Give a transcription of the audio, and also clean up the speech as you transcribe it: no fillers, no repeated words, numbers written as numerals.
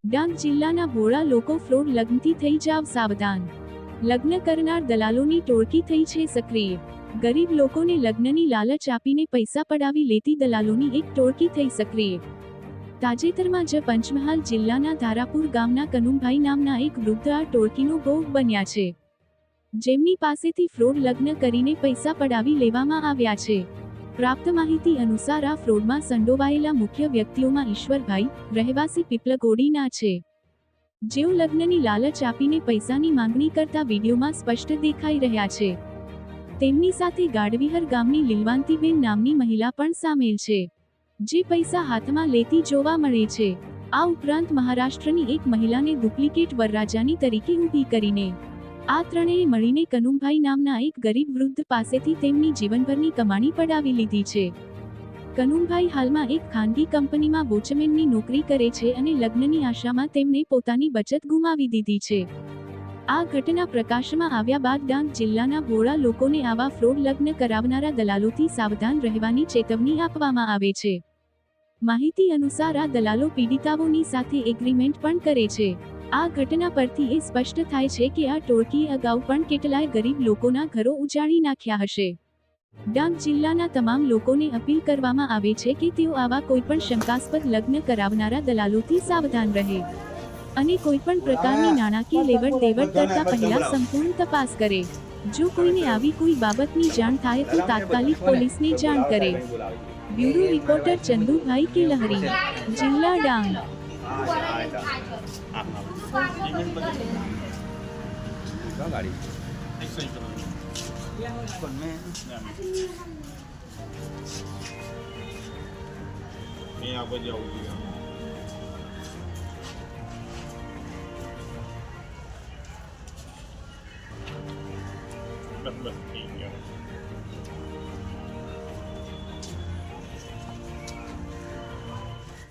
ડાંગ જિલ્લાના ભોળા લોકો ફ્રોડ લગ્નથી થઈ જાવ સાવધાન। લગ્ન કરનાર દલાલોની ટોળકી થઈ છે સક્રિય। ગરીબ લોકોને લગ્નની લાલચ આપીને પૈસા પડાવી લેતી દલાલોની એક ટોળકી થઈ સક્રિય। તાજેતરમાં જ પંચમહાલ જિલ્લાના ધારાપુર ગામના કનુભાઈ નામના એક વૃદ્ધ આ ટોળકીનો ભોગ બન્યા છે, જેમની પાસેથી ફ્રોડ લગ્ન કરીને પૈસા પડાવી લેવામાં આવ્યા છે। પ્રાપ્ત માહિતી અનુસાર આ ફ્રોડમાં સંડોવાયેલા મુખ્ય વ્યક્તિઓમાં ઈશ્વરભાઈ, રહેવાસી પીપલગોડીના છે, જેઓ લગ્નની લાલચ આપીને પૈસાની માંગણી કરતા વિડીયોમાં સ્પષ્ટ દેખાઈ રહ્યા છે। તેમની સાથે ગાઢવિહર ગામની લીલવાંતીબેન નામની મહિલા પણ સામેલ છે, જે પૈસા હાથમાં લેતી જોવા મળે છે। આ ઉપરાંત મહારાષ્ટ્રની એક મહિલાને ડુપ્લિકેટ વરરાજાની તરીકે ઊભી કરીને આ ત્રણેય મળીને કનુભાઈ નામના એક ગરીબ વૃદ્ધ પાસેથી તેમની જીવનભરની કમાણી પડાવી લીધી છે। કનુભાઈ હાલમાં એક ખાનગી કંપનીમાં વોચમેનની નોકરી કરે છે અને લગ્નની આશામાં તેમણે પોતાની બચત ગુમાવી દીધી છે। આ ઘટના પ્રકાશમાં આવ્યા બાદ ડાંગ જિલ્લાના ભોળા લોકોને આવા ફ્રોડ લગ્ન કરાવનારા દલાલોથી સાવધાન રહેવાની ચેતવણી આપવામાં આવે છે। માહિતી અનુસાર આ દલાલો પીડિતાઓની સાથે એગ્રીમેન્ટ પણ કરે છે। આ ઘટના પરથી એ સ્પષ્ટ થાય છે કે આ ટોળકીએ અગાઉ પણ કેટલાય ગરીબ લોકોના ઘરો ઉજાડી નાખ્યા હશે। ડાંગ જિલ્લાના તમામ લોકોને અપીલ કરવામાં આવે છે કે તેઓ આવા કોઈપણ શંકાસ્પદ લગ્ન કરાવનારા દલાલોથી સાવધાન રહે અને કોઈપણ પ્રકારની નાણાકીય લેવડ દેવડ કરતા પહેલા સંપૂર્ણ તપાસ કરે। જો કોઈને આવી કોઈ બાબતની જાણ થાય તો તાત્કાલિક પોલીસને જાણ કરે। બ્યુરો રિપોર્ટર ચંદુભાઈ કે લહરી, જિલ્લા ડાંગ। गाड़ी मैं आप जाऊँगी बस बस ठीक